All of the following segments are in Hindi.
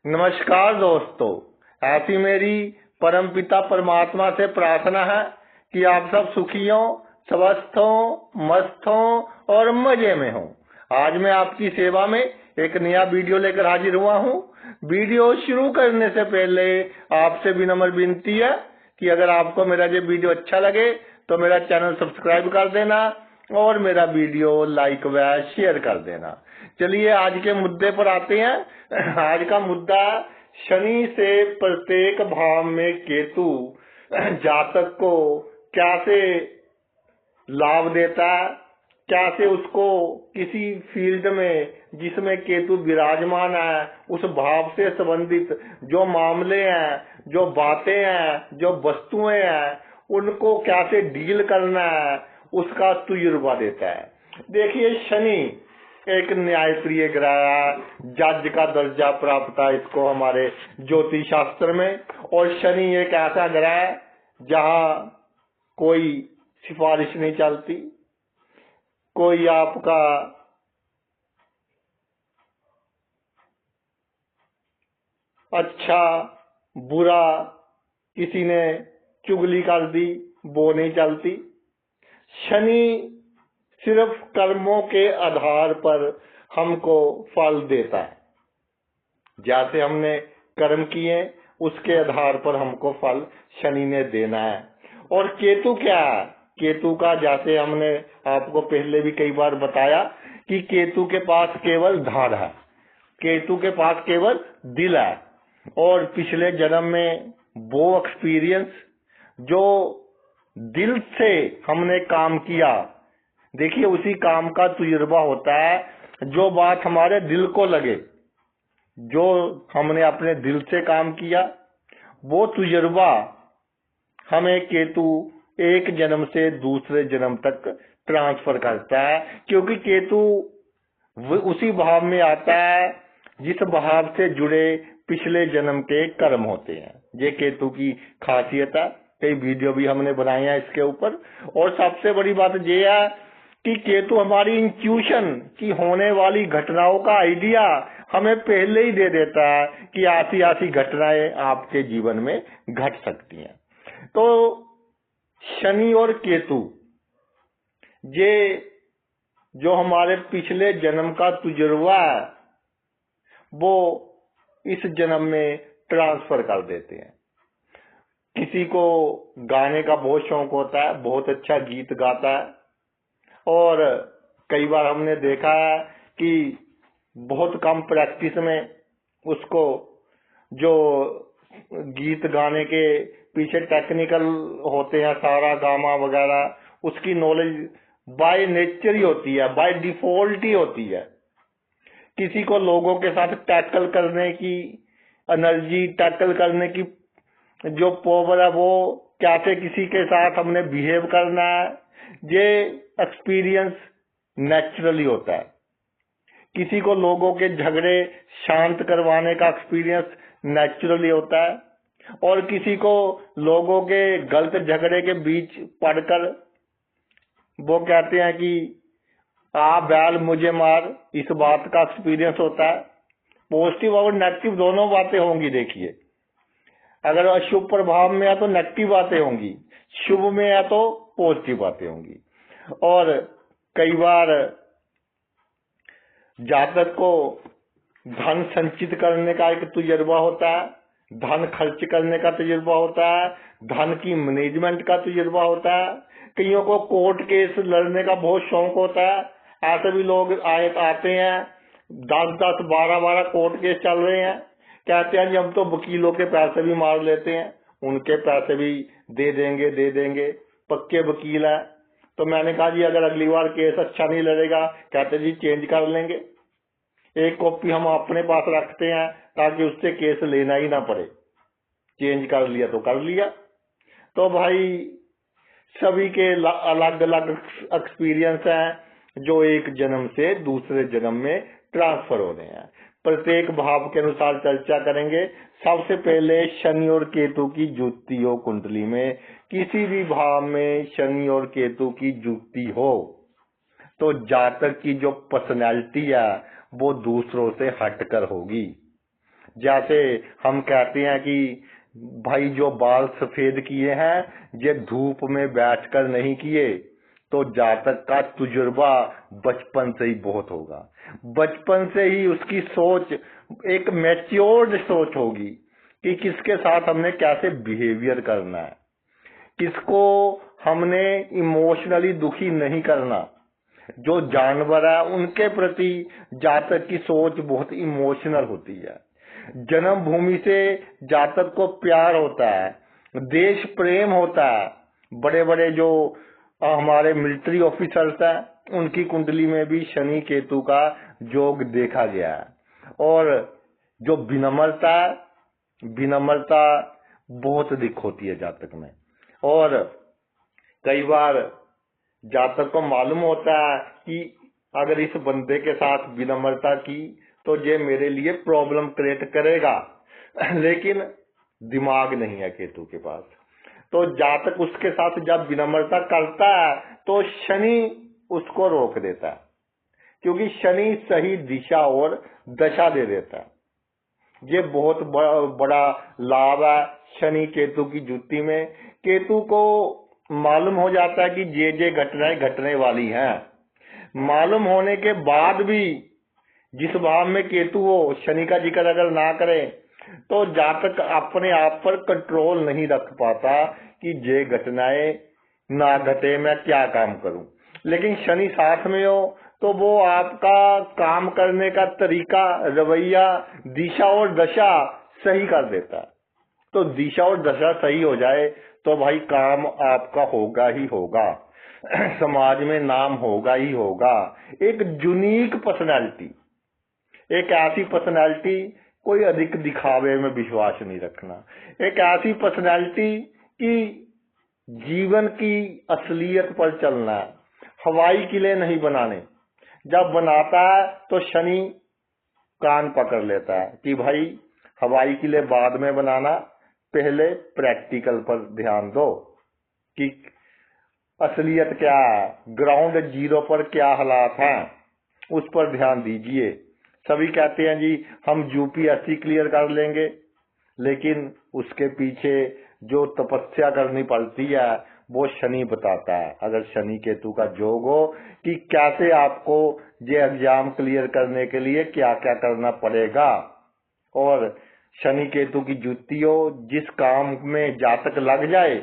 नमस्कार दोस्तों, ऐसी मेरी परमपिता परमात्मा से प्रार्थना है कि आप सब सुखी हों, स्वस्थ हों, मस्त हों और मजे में हों। आज मैं आपकी सेवा में एक नया वीडियो लेकर हाजिर हुआ हूं। वीडियो शुरू करने से पहले आपसे विनम्र विनती है कि अगर आपको मेरा ये वीडियो अच्छा लगे तो मेरा चैनल सब्सक्राइब कर देना और मेरा वीडियो लाइक व शेयर कर देना। चलिए आज के मुद्दे पर आते हैं। आज का मुद्दा शनि से प्रत्येक भाव में केतु जातक को कैसे लाभ देता है, कैसे उसको किसी फील्ड में जिसमें केतु विराजमान है उस भाव से संबंधित जो मामले हैं, जो बातें हैं, जो वस्तुएं हैं, उनको कैसे डील करना है उसका तजुर्बा देता है। देखिए, शनि एक न्यायप्रिय ग्रह है, जज का दर्जा प्राप्त है इसको हमारे ज्योतिष शास्त्र में। और शनि एक ऐसा ग्रह है जहां कोई सिफारिश नहीं चलती, कोई आपका अच्छा बुरा किसी ने चुगली कर दी वो नहीं चलती। शनि सिर्फ कर्मों के आधार पर हमको फल देता है। जैसे हमने कर्म किए उसके आधार पर हमको फल शनि ने देना है। और केतु क्या है? केतु का जैसे हमने आपको पहले भी कई बार बताया कि केतु के पास केवल धड़ है, केतु के पास केवल दिल है। और पिछले जन्म में वो एक्सपीरियंस जो दिल से हमने काम किया, देखिए उसी काम का तजुर्बा होता है। जो बात हमारे दिल को लगे, जो हमने अपने दिल से काम किया, वो तजुर्बा हमें केतु एक जन्म से दूसरे जन्म तक ट्रांसफर करता है। क्योंकि केतु उसी भाव में आता है जिस भाव से जुड़े पिछले जन्म के कर्म होते हैं। ये केतु की खासियत है। कई वीडियो भी हमने बनाए हैं इसके ऊपर। और सबसे बड़ी बात ये है कि केतु हमारी इंट्यूशन की होने वाली घटनाओं का आइडिया हमें पहले ही दे देता है कि ऐसी ऐसी घटनाएं आपके जीवन में घट सकती हैं। तो शनि और केतु ये जो हमारे पिछले जन्म का तजुर्बा है वो इस जन्म में ट्रांसफर कर देते हैं। किसी को गाने का बहुत शौक होता है, बहुत अच्छा गीत गाता है। और कई बार हमने देखा है कि बहुत कम प्रैक्टिस में उसको जो गीत गाने के पीछे टेक्निकल होते हैं, सारा गामा वगैरह, उसकी नॉलेज बाय नेचर ही होती है, बाय डिफॉल्ट ही होती है। किसी को लोगों के साथ टैकल करने की एनर्जी, टैकल करने की जो पावर है, वो कैसे किसी के साथ हमने बिहेव करना है, ये एक्सपीरियंस नेचुरली होता है। किसी को लोगों के झगड़े शांत करवाने का एक्सपीरियंस नेचुरली होता है। और किसी को लोगों के गलत झगड़े के बीच पढ़कर वो कहते हैं कि आ बैल मुझे मार, इस बात का एक्सपीरियंस होता है। पॉजिटिव और नेगेटिव दोनों बातें होंगी। देखिए, अगर अशुभ प्रभाव में है तो नेगेटिव बातें होंगी, शुभ में है तो पॉजिटिव बातें होंगी। और कई बार जातक को धन संचित करने का एक तजुर्बा होता है, धन खर्च करने का तजुर्बा होता है, धन की मैनेजमेंट का तजुर्बा होता है। कईयों को कोर्ट केस लड़ने का बहुत शौक होता है। ऐसे भी लोग आते हैं, 10-10, 12-12 कोर्ट केस चल रहे हैं, कहते हैं जी हम तो वकीलों के पैसे भी मार लेते हैं, उनके पैसे भी दे देंगे, पक्के वकील है। तो मैंने कहा जी अगर अगली बार केस अच्छा नहीं लड़ेगा, कहते जी चेंज कर लेंगे, एक कॉपी हम अपने पास रखते हैं ताकि उससे केस लेना ही ना पड़े, चेंज कर लिया तो कर लिया। तो भाई सभी के अलग अलग एक्सपीरियंस हैं जो एक जन्म से दूसरे जन्म में ट्रांसफर हो रहे हैं। प्रत्येक भाव के अनुसार चर्चा करेंगे। सबसे पहले शनि और केतु की जुति हो कुंडली में, किसी भी भाव में शनि और केतु की जुति हो तो जातक की जो पर्सनैलिटी है वो दूसरों से हटकर होगी। जैसे हम कहते हैं कि भाई जो बाल सफेद किए हैं ये धूप में बैठकर नहीं किए, तो जातक का तजुर्बा बचपन से ही बहुत होगा। बचपन से ही उसकी सोच एक मैच्योर्ड सोच होगी कि किसके साथ हमने कैसे बिहेवियर करना है, किसको हमने इमोशनली दुखी नहीं करना। जो जानवर है उनके प्रति जातक की सोच बहुत इमोशनल होती है। जन्मभूमि से जातक को प्यार होता है, देश प्रेम होता है। बड़े बड़े जो हमारे मिलिट्री ऑफिसर्स हैं उनकी कुंडली में भी शनि केतु का योग देखा गया है। और जो विनम्रता बहुत अधिक होती है जातक में। और कई बार जातक को मालूम होता है कि अगर इस बंदे के साथ विनम्रता की तो ये मेरे लिए प्रॉब्लम क्रिएट करेगा, लेकिन दिमाग नहीं है केतु के पास। तो जातक उसके साथ जब विनम्रता करता है तो शनि उसको रोक देता है, क्योंकि शनि सही दिशा और दशा दे देता है। ये बहुत बड़ा लाभ है शनि केतु की जुति में। केतु को मालूम हो जाता है कि ये घटनाएं घटने वाली हैं। मालूम होने के बाद भी जिस भाव में केतु हो, शनि का जिक्र अगर ना करें तो जातक अपने आप पर कंट्रोल नहीं रख पाता कि ये घटनाएं ना घटे, मैं क्या काम करूं। लेकिन शनि साथ में हो तो वो आपका काम करने का तरीका, रवैया, दिशा और दशा सही कर देता है। तो दिशा और दशा सही हो जाए तो भाई काम आपका होगा ही होगा, समाज में नाम होगा ही होगा। एक यूनिक पर्सनैलिटी, एक ऐसी पर्सनैलिटी, कोई अधिक दिखावे में विश्वास नहीं रखना, एक ऐसी पर्सनैलिटी कि जीवन की असलियत पर चलना है, हवाई किले नहीं बनाने। जब बनाता है तो शनि कान पकड़ लेता है कि भाई हवाई किले बाद में बनाना, पहले प्रैक्टिकल पर ध्यान दो कि असलियत क्या है, ग्राउंड जीरो पर क्या हालात हैं, उस पर ध्यान दीजिए। सभी कहते हैं जी हम यूपीएससी क्लियर कर लेंगे, लेकिन उसके पीछे जो तपस्या करनी पड़ती है वो शनि बताता है। अगर शनि केतु का योग हो कि कैसे आपको ये एग्जाम क्लियर करने के लिए क्या क्या करना पड़ेगा, और शनि केतु की जुति हो, जिस काम में जातक लग जाए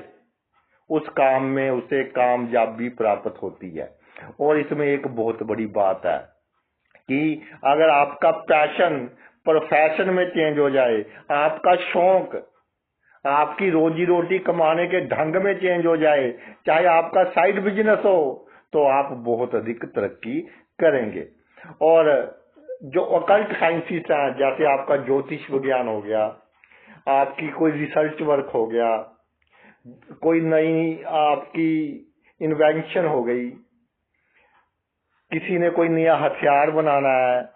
उस काम में उसे कामयाबी प्राप्त होती है। और इसमें एक बहुत बड़ी बात है कि अगर आपका पैशन प्रोफेशन में चेंज हो जाए, आपका शौक, आपकी रोजी रोटी कमाने के ढंग में चेंज हो जाए, चाहे आपका साइड बिजनेस हो, तो आप बहुत अधिक तरक्की करेंगे। और जो ऑकल्ट साइंसेस हैं, जैसे आपका ज्योतिष विज्ञान हो गया, आपकी कोई रिसर्च वर्क हो गया, कोई नई आपकी इन्वेंशन हो गई, किसी ने कोई नया हथियार बनाना है,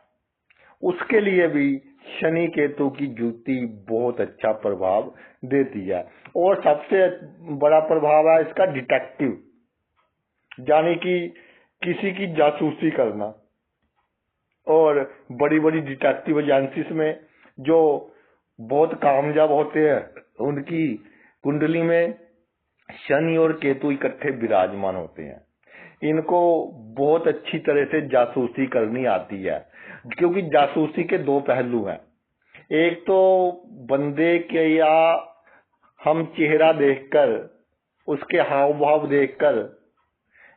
उसके लिए भी शनि केतु की जुति बहुत अच्छा प्रभाव देती है। और सबसे बड़ा प्रभाव है इसका डिटेक्टिव, यानी कि किसी की जासूसी करना। और बड़ी बड़ी डिटेक्टिव एजेंसीज में जो बहुत कामयाब होते हैं उनकी कुंडली में शनि और केतु इकट्ठे विराजमान होते हैं। इनको बहुत अच्छी तरह से जासूसी करनी आती है, क्योंकि जासूसी के दो पहलू हैं। एक तो बंदे के या हम चेहरा देखकर, उसके हाव भाव देखकर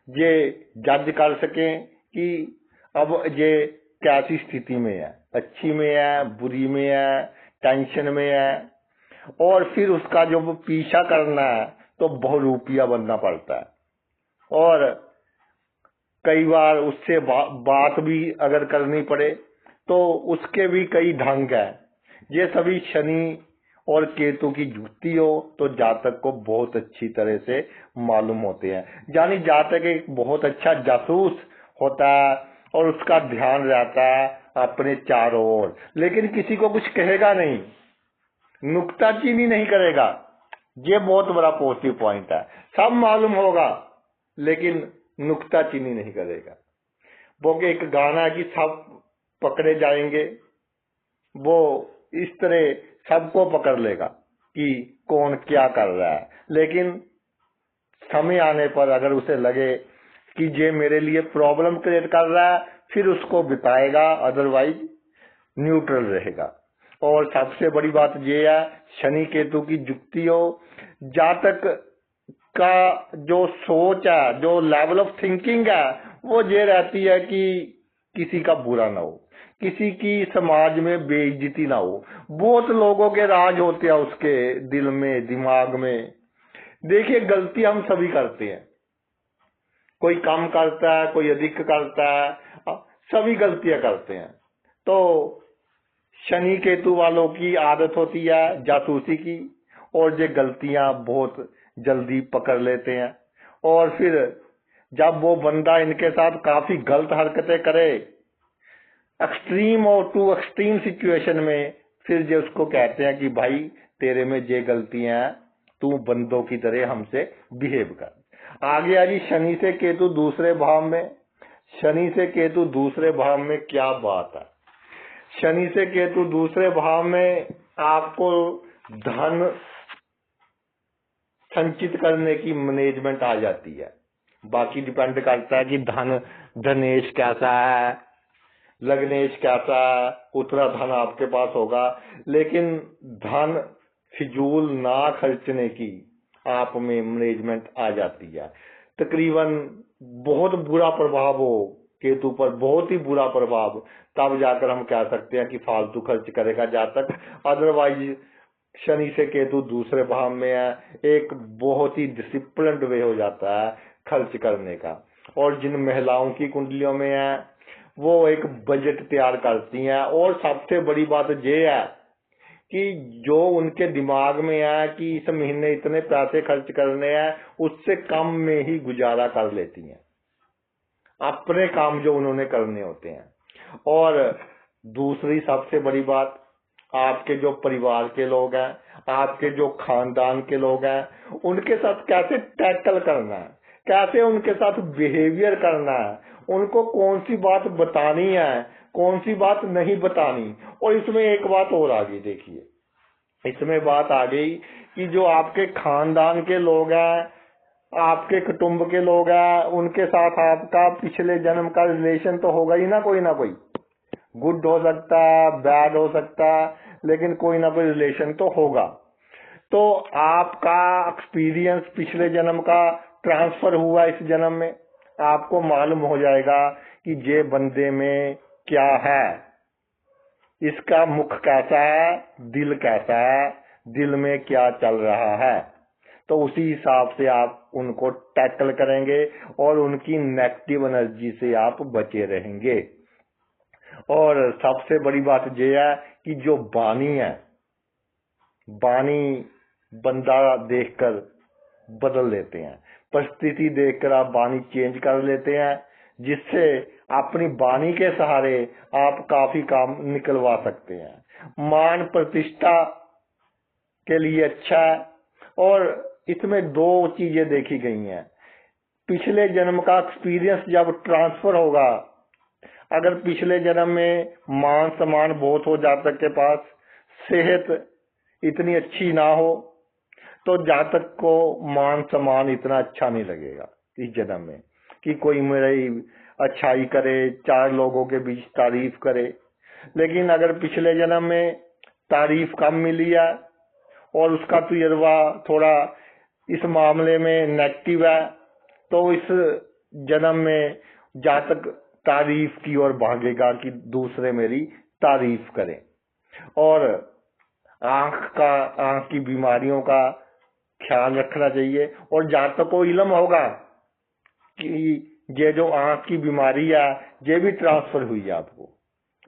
ये जज कर सकें कि अब ये कैसी स्थिति में है, अच्छी में है, बुरी में है, टेंशन में है। और फिर उसका जो पीछा करना है तो बहुरूपिया बनना पड़ता है। और कई बार उससे बात भी अगर करनी पड़े तो उसके भी कई ढंग है। ये सभी शनि और केतु की जुति हो तो जातक को बहुत अच्छी तरह से मालूम होते हैं। यानी जातक एक बहुत अच्छा जासूस होता है और उसका ध्यान रहता है अपने चारों ओर, लेकिन किसी को कुछ कहेगा नहीं, नुक्ताचीनी नहीं करेगा। ये बहुत बड़ा पॉजिटिव पॉइंट है। सब मालूम होगा लेकिन नुक्ताचीनी नहीं करेगा। वो एक गाना है कि सब पकड़े जाएंगे, वो इस तरह सबको पकड़ लेगा कि कौन क्या कर रहा है। लेकिन समय आने पर अगर उसे लगे कि ये मेरे लिए प्रॉब्लम क्रिएट कर रहा है, फिर उसको बिताएगा, अदरवाइज न्यूट्रल रहेगा। और सबसे बड़ी बात ये है, शनि केतु की जुक्ति हो, जातक का जो सोच है, जो लेवल ऑफ थिंकिंग है, वो ये रहती है कि किसी का बुरा ना हो, किसी की समाज में बेइज्जती ना हो। बहुत लोगों के राज होते हैं उसके दिल में, दिमाग में। देखिए, गलती हम सभी करते हैं, कोई कम करता है, कोई अधिक करता है, सभी गलतियां करते हैं। तो शनि केतु वालों की आदत होती है जासूसी की, और ये गलतियां बहुत जल्दी पकड़ लेते हैं। और फिर जब वो बंदा इनके साथ काफी गलत हरकतें करे, एक्सट्रीम और टू एक्सट्रीम सिचुएशन में, फिर ये उसको कहते हैं कि भाई तेरे में ये गलतियां हैं, तू बंदों की तरह हमसे बिहेव कर। आगे आ जी शनि से केतु दूसरे भाव में। शनि से केतु दूसरे भाव में क्या बात है। शनि से केतु दूसरे भाव में आपको धन संचित करने की मैनेजमेंट आ जाती है। बाकी डिपेंड करता है कि धनेश कैसा है, लग्नेश कैसा है, उतना धन आपके पास होगा। लेकिन धन फिजूल ना खर्चने की आप में मैनेजमेंट आ जाती है। तकरीबन बहुत बुरा प्रभाव हो केतु पर, बहुत ही बुरा प्रभाव, तब जाकर हम कह सकते हैं कि फालतू खर्च करेगा जातक। अदरवाइज शनि से केतु दूसरे भाव में है, एक बहुत ही डिसिप्लिन्ड वे हो जाता है खर्च करने का। और जिन महिलाओं की कुंडलियों में है, वो एक बजट तैयार करती हैं। और सबसे बड़ी बात ये है कि जो उनके दिमाग में है कि इस महीने इतने पैसे खर्च करने हैं, उससे कम में ही गुजारा कर लेती हैं अपने काम जो उन्होंने करने होते हैं। और दूसरी सबसे बड़ी बात, आपके जो परिवार के लोग हैं, आपके जो खानदान के लोग हैं, उनके साथ कैसे टैकल करना है, कैसे उनके साथ बिहेवियर करना है, उनको कौन सी बात बतानी है, कौन सी बात नहीं बतानी। और इसमें एक बात और आ गई, देखिए इसमें बात आ गई कि जो आपके खानदान के लोग हैं, आपके कुटुंब के लोग हैं, उनके साथ आपका पिछले जन्म का रिलेशन तो होगा ही ना कोई। गुड हो सकता है, बैड हो सकता है, लेकिन कोई ना कोई रिलेशन तो होगा। तो आपका एक्सपीरियंस पिछले जन्म का ट्रांसफर हुआ इस जन्म में, आपको मालूम हो जाएगा कि ये बंदे में क्या है, इसका मुख कैसा है, दिल कैसा है, दिल में क्या चल रहा है। तो उसी हिसाब से आप उनको टैकल करेंगे और उनकी नेगेटिव एनर्जी से आप बचे रहेंगे। और सबसे बड़ी बात यह है कि जो बानी है, बानी बंदा देखकर बदल लेते हैं, परिस्थिति देखकर आप बानी चेंज कर लेते हैं, जिससे अपनी बानी के सहारे आप काफी काम निकलवा सकते हैं। मान प्रतिष्ठा के लिए अच्छा है। और इसमें दो चीजें देखी गई हैं। पिछले जन्म का एक्सपीरियंस जब ट्रांसफर होगा, अगर पिछले जन्म में मान सम्मान बहुत हो जातक के पास, सेहत इतनी अच्छी ना हो, तो जातक को मान सम्मान इतना अच्छा नहीं लगेगा इस जन्म में कि कोई मेरी अच्छाई करे, चार लोगों के बीच तारीफ करे। लेकिन अगर पिछले जन्म में तारीफ कम मिली है और उसका तजुर्बा थोड़ा इस मामले में नेगेटिव है, तो इस जन्म में जातक तारीफ की ओर भागेगा कि दूसरे मेरी तारीफ करें। और आंख की बीमारियों का ख्याल रखना चाहिए। और जातक को इल्म होगा कि ये जो आंख की बीमारी है, ये भी ट्रांसफर हुई है आपको,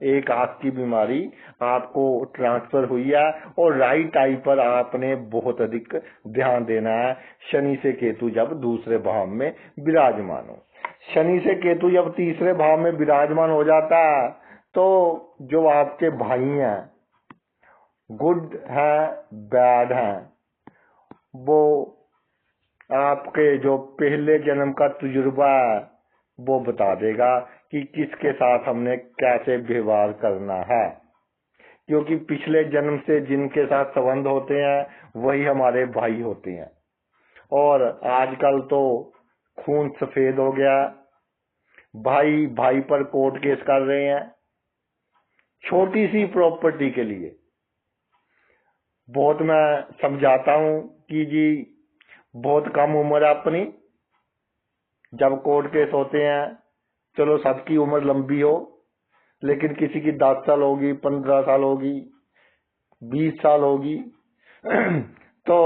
एक आंख की बीमारी आपको ट्रांसफर हुई है। और राइट आई पर आपने बहुत अधिक ध्यान देना है शनि से केतु जब दूसरे भाव में विराजमान हो। शनि से केतु जब तीसरे भाव में विराजमान हो जाता है, तो जो आपके भाई हैं, गुड है बैड है, वो आपके जो पहले जन्म का तजुर्बा है वो बता देगा कि किसके साथ हमने कैसे व्यवहार करना है, क्योंकि पिछले जन्म से जिनके साथ संबंध होते हैं वही हमारे भाई होते हैं। और आजकल तो खून सफेद हो गया, भाई भाई पर कोर्ट केस कर रहे हैं छोटी सी प्रॉपर्टी के लिए। बहुत मैं समझाता हूं कि जी बहुत कम उम्र है अपनी, जब कोर्ट केस होते हैं चलो सबकी उम्र लंबी हो, लेकिन किसी की 10 साल होगी, 15 साल होगी, 20 साल होगी तो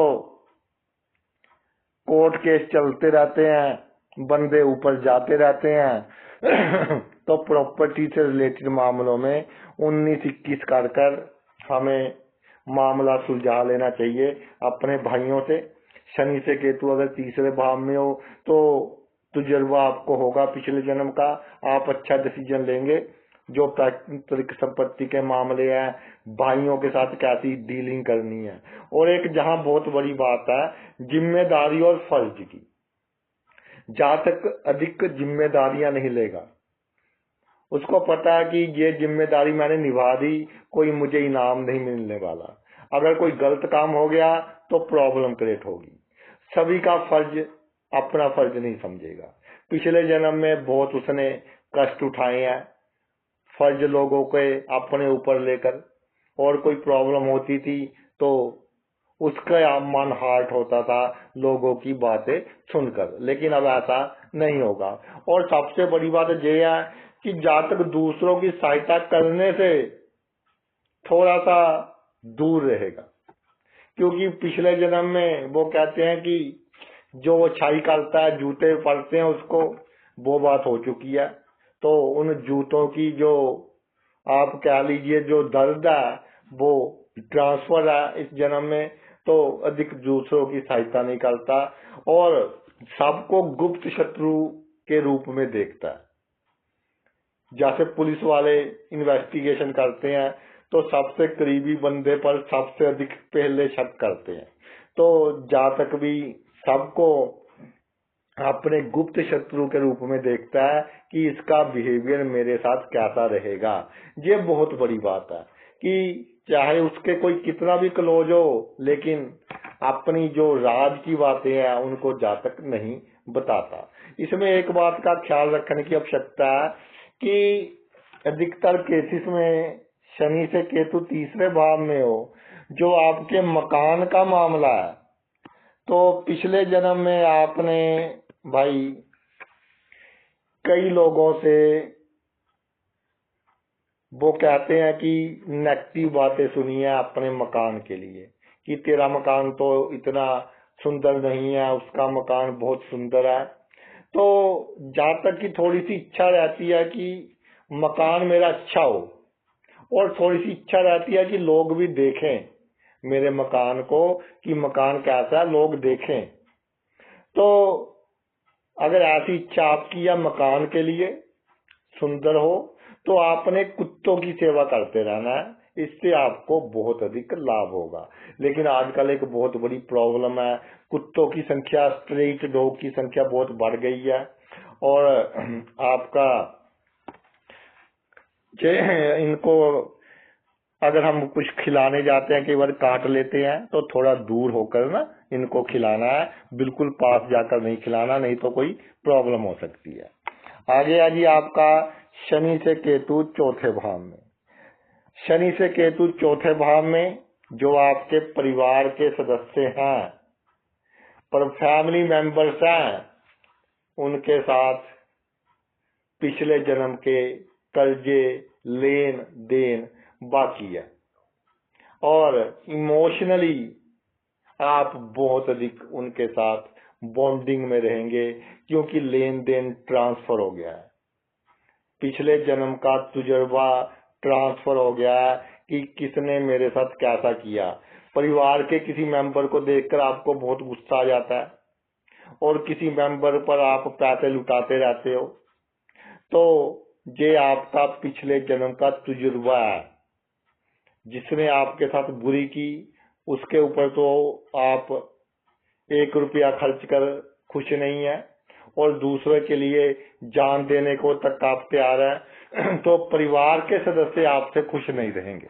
कोर्ट केस चलते रहते हैं, बंदे ऊपर जाते रहते हैं तो प्रॉपर्टी से रिलेटेड मामलों में 19-21 कर हमें मामला सुलझा लेना चाहिए अपने भाइयों से। शनि से केतु अगर तीसरे भाव में हो तो तजुर्बा आपको होगा पिछले जन्म का, आप अच्छा डिसीजन लेंगे। जो पैतृक संपत्ति के मामले हैं, भाइयों के साथ कैसी डीलिंग करनी है। और एक जहां बहुत बड़ी बात है जिम्मेदारी और फर्ज की, जहां तक अधिक जिम्मेदारियां नहीं लेगा, उसको पता है कि ये जिम्मेदारी मैंने निभा दी, कोई मुझे इनाम नहीं मिलने वाला। अगर कोई गलत काम हो गया तो प्रॉब्लम क्रिएट होगी। सभी का फर्ज अपना फर्ज नहीं समझेगा। पिछले जन्म में बहुत उसने कष्ट उठाए हैं फर्ज लोगों के अपने ऊपर लेकर, और कोई प्रॉब्लम होती थी तो उसका मन हार्ट होता था लोगों की बातें सुनकर, लेकिन अब ऐसा नहीं होगा। और सबसे बड़ी बात यह है कि जहां तक दूसरों की सहायता करने से थोड़ा सा दूर रहेगा, क्योंकि पिछले जन्म में वो कहते हैं कि जो अच्छाई करता है जूते पड़ते हैं उसको, वो बात हो चुकी है। तो उन जूतों की जो आप कह लीजिए जो दर्द है वो ट्रांसफर है इस जन्म में, तो अधिक दूसरों की सहायता नहीं करता और सबको गुप्त शत्रु के रूप में देखता है। जैसे पुलिस वाले इन्वेस्टिगेशन करते हैं तो सबसे करीबी बंदे पर सबसे अधिक पहले शक करते हैं, तो जहां तक भी सबको अपने गुप्त शत्रु के रूप में देखता है कि इसका बिहेवियर मेरे साथ कैसा रहेगा। ये बहुत बड़ी बात है कि चाहे उसके कोई कितना भी क्लोज हो, लेकिन अपनी जो राज की बातें हैं उनको जहां तक नहीं बताता। इसमें एक बात का ख्याल रखने की आवश्यकता है कि अधिकतर केसेस में शनि से केतु तीसरे भाव में हो, जो आपके मकान का मामला है, तो पिछले जन्म में आपने भाई कई लोगों से वो कहते हैं कि नेगेटिव बातें सुनी है अपने मकान के लिए, कि तेरा मकान तो इतना सुंदर नहीं है, उसका मकान बहुत सुंदर है। तो जहां तक कि थोड़ी सी इच्छा रहती है कि मकान मेरा अच्छा हो, और थोड़ी सी इच्छा रहती है कि लोग भी देखें मेरे मकान को कि मकान कैसा है, लोग देखें। तो अगर ऐसी इच्छा आपकी या मकान के लिए सुंदर हो तो आपने कुत्तों की सेवा करते रहना है, इससे आपको बहुत अधिक लाभ होगा। लेकिन आजकल एक बहुत बड़ी प्रॉब्लम है, कुत्तों की संख्या, स्ट्रीट डॉग की संख्या बहुत बढ़ गई है, और आपका इनको अगर हम कुछ खिलाने जाते हैं, कई बार काट लेते हैं, तो थोड़ा दूर होकर ना इनको खिलाना है, बिल्कुल पास जाकर नहीं खिलाना, नहीं तो कोई प्रॉब्लम हो सकती है। आगे आ जी आपका शनि से केतु चौथे भाव में। शनि से केतु चौथे भाव में जो आपके परिवार के सदस्य हैं, पर फैमिली मेंबर्स हैं, उनके साथ पिछले जन्म के कर्जे लेन देन बाकी है, और इमोशनली आप बहुत अधिक उनके साथ बॉन्डिंग में रहेंगे, क्योंकि लेन देन ट्रांसफर हो गया है। पिछले जन्म का तजुर्बा ट्रांसफर हो गया है कि किसने मेरे साथ कैसा किया। परिवार के किसी मेंबर को देखकर आपको बहुत गुस्सा आ जाता है, और किसी मेंबर पर आप पैसे लुटाते रहते हो, तो ये आपका पिछले जन्म का तजुर्बा है। जिसने आपके साथ बुरी की उसके ऊपर तो आप 1 रुपया खर्च कर खुश नहीं है, और दूसरे के लिए जान देने को तक आप तैयार है, तो परिवार के सदस्य आपसे खुश नहीं रहेंगे।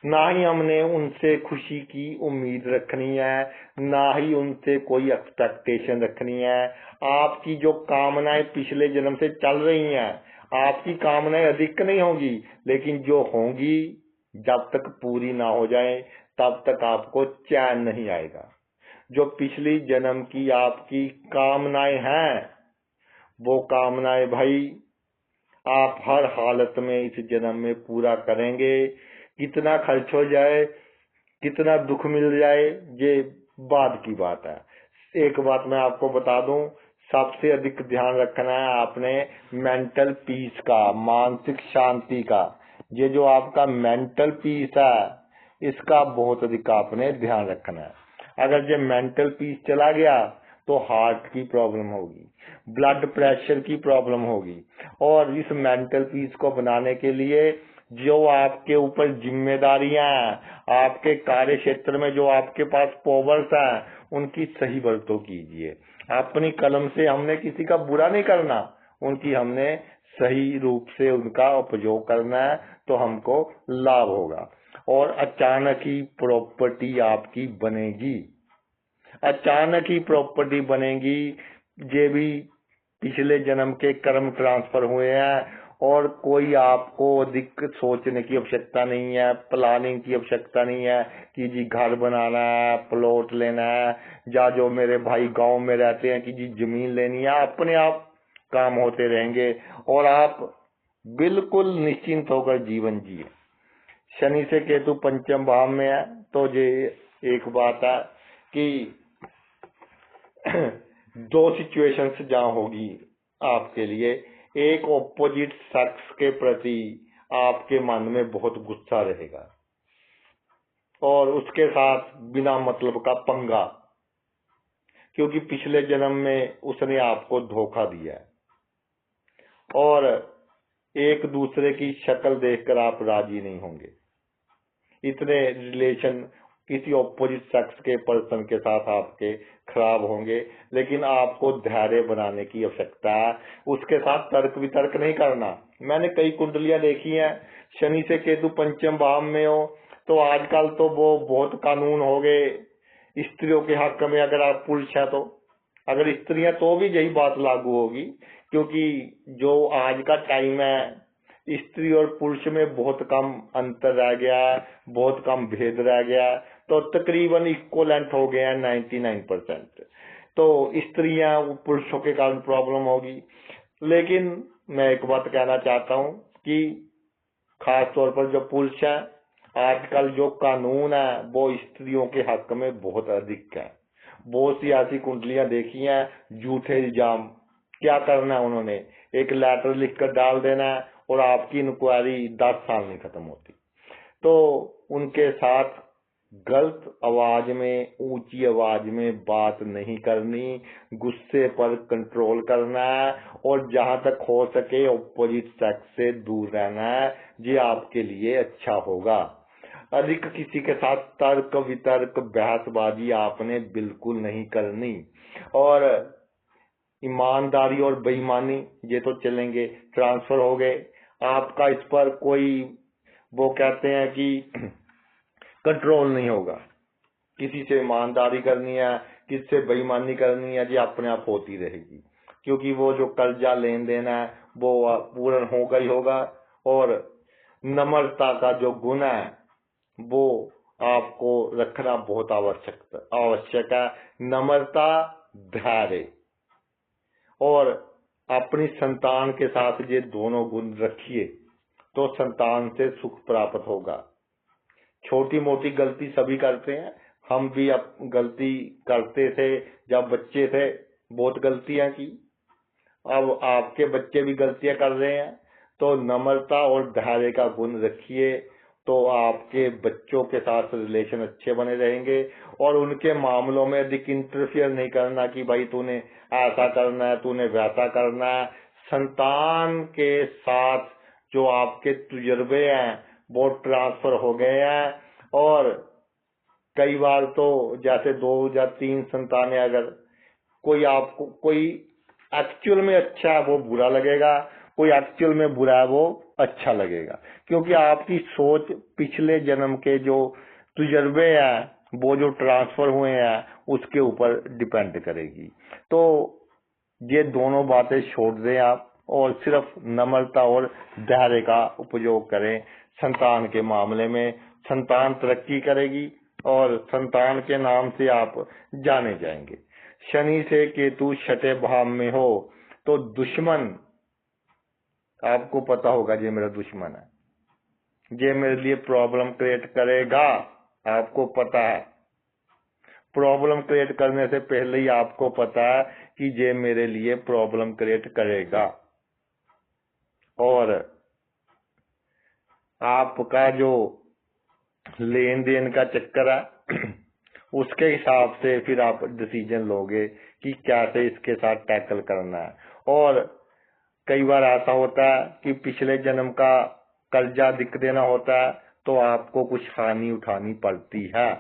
ना ही हमने उनसे खुशी की उम्मीद रखनी है, ना ही उनसे कोई एक्सपेक्टेशन रखनी है। आपकी जो कामनाएं पिछले जन्म से चल रही हैं, आपकी कामनाएं अधिक नहीं होंगी, लेकिन जो होंगी जब तक पूरी ना हो जाए तब तक आपको चैन नहीं आएगा। जो पिछली जन्म की आपकी कामनाएं हैं, वो कामनाएं भाई आप हर हालत में इस जन्म में पूरा करेंगे। कितना खर्च हो जाए, कितना दुख मिल जाए, ये बाद की बात है। एक बात मैं आपको बता दूं, सबसे अधिक ध्यान रखना है आपने मेंटल पीस का, मानसिक शांति का। ये जो आपका मेंटल पीस है, इसका बहुत अधिक आपने ध्यान रखना है। अगर ये मेंटल पीस चला गया तो हार्ट की प्रॉब्लम होगी, ब्लड प्रेशर की प्रॉब्लम होगी। और इस मेंटल पीस को बनाने के लिए जो आपके ऊपर जिम्मेदारियां हैं, आपके कार्य क्षेत्र में जो आपके पास पावर्स हैं, उनकी सही वरतों कीजिए। अपनी कलम से हमने किसी का बुरा नहीं करना, उनकी हमने सही रूप से उनका उपयोग करना है, तो हमको लाभ होगा। और अचानक ही प्रॉपर्टी आपकी बनेगी, अचानक ही प्रॉपर्टी बनेगी। ये भी पिछले जन्म के कर्म ट्रांसफर हुए हैं, और कोई आपको अधिक सोचने की आवश्यकता नहीं है, प्लानिंग की आवश्यकता नहीं है कि जी घर बनाना है, प्लॉट लेना है, या जो मेरे भाई गांव में रहते हैं कि जी जमीन लेनी है। अपने आप काम होते रहेंगे और आप बिल्कुल निश्चिंत होकर जीवन जिए। शनि से केतु पंचम भाव में है, तो ये एक बात है कि दो सिचुएशंस जहां होगी आपके लिए, एक ऑपोजिट सेक्स के प्रति आपके मन में बहुत गुस्सा रहेगा, और उसके साथ बिना मतलब का पंगा, क्योंकि पिछले जन्म में उसने आपको धोखा दिया है। और एक दूसरे की शक्ल देखकर आप राजी नहीं होंगे। इतने रिलेशन किसी ऑपोजिट सेक्स के पर्सन के साथ आपके खराब होंगे, लेकिन आपको धैर्य बनाने की आवश्यकता है। उसके साथ तर्क वितर्क नहीं करना। मैंने कई कुंडलियां देखी हैं, शनि से केतु पंचम भाव में हो, तो आजकल तो वो बहुत कानून हो गए स्त्रियों के हक में। अगर आप पुरुष है तो, अगर स्त्रियां तो भी यही बात लागू होगी, क्योंकि जो आज का टाइम है, स्त्री और पुरुष में बहुत कम अंतर रह गया, बहुत कम भेद रह गया, तो तकरीबन इक्वलेंट हो गया 99%। तो स्त्रियां पुरुषों के कारण प्रॉब्लम होगी। लेकिन मैं एक बात कहना चाहता हूं कि खास तौर पर जो पुरुष है, आजकल जो कानून है वो स्त्रियों के हक में बहुत अधिक है। बहुत सी ऐसी कुंडलियां देखी हैं, झूठे इल्जाम। क्या करना है उन्होंने, एक लेटर लिखकर डाल देना है और आपकी इंक्वायरी 10 साल नहीं खत्म होती। तो उनके साथ गलत आवाज में, ऊंची आवाज में बात नहीं करनी, गुस्से पर कंट्रोल करना है, और जहां तक हो सके ऑपोजिट सेक्स से दूर रहना है। ये आपके लिए अच्छा होगा। अधिक किसी के साथ तर्क वितर्क बहसबाजी आपने बिल्कुल नहीं करनी। और ईमानदारी और बेईमानी ये तो चलेंगे, ट्रांसफर हो गए, आपका इस पर कोई, वो कहते हैं कि कंट्रोल नहीं होगा। किसी से ईमानदारी करनी है, किससे बेईमानी करनी है, ये अपने आप होती रहेगी, क्योंकि वो जो कर्जा लेन देन है वो पूर्ण होगा ही होगा। और नम्रता का जो गुण है वो आपको रखना बहुत आवश्यक है। नम्रता, धैर्य, और अपनी संतान के साथ ये दोनों गुण रखिए, तो संतान से सुख प्राप्त होगा। छोटी मोटी गलती सभी करते हैं, हम भी अब गलती करते थे जब बच्चे थे, बहुत गलतियां की। अब आपके बच्चे भी गलतियां कर रहे हैं, तो नम्रता और धैर्य का गुण रखिए, तो आपके बच्चों के साथ रिलेशन अच्छे बने रहेंगे। और उनके मामलों में अधिक इंटरफियर नहीं करना कि भाई तूने ऐसा करना है, तूने वैसा करना है। संतान के साथ जो आपके तजुर्बे हैं वो ट्रांसफर हो गए हैं, और कई बार तो जैसे 2 या 3 संतानें, अगर कोई आपको कोई एक्चुअल में अच्छा है वो बुरा लगेगा, कोई एक्चुअल में बुरा है वो अच्छा लगेगा, क्योंकि आपकी सोच पिछले जन्म के जो तजुर्बे हैं वो जो ट्रांसफर हुए हैं उसके ऊपर डिपेंड करेगी। तो ये दोनों बातें छोड़ दें आप और सिर्फ नम्रता और धैर्य का उपयोग करें। संतान के मामले में संतान तरक्की करेगी और संतान के नाम से आप जाने जाएंगे। शनि से केतु छठे भाव में हो तो दुश्मन, आपको पता होगा ये मेरा दुश्मन है, ये मेरे लिए प्रॉब्लम क्रिएट करेगा, आपको पता है। प्रॉब्लम क्रिएट करने से पहले ही आपको पता है कि ये मेरे लिए प्रॉब्लम क्रिएट करेगा। और आपका जो लेन देन का चक्कर है उसके हिसाब से फिर आप डिसीजन लोगे कि कैसे इसके साथ टैकल करना है। और कई बार ऐसा होता है कि पिछले जन्म का कर्जा दिख देना होता है तो आपको कुछ हानि उठानी पड़ती है।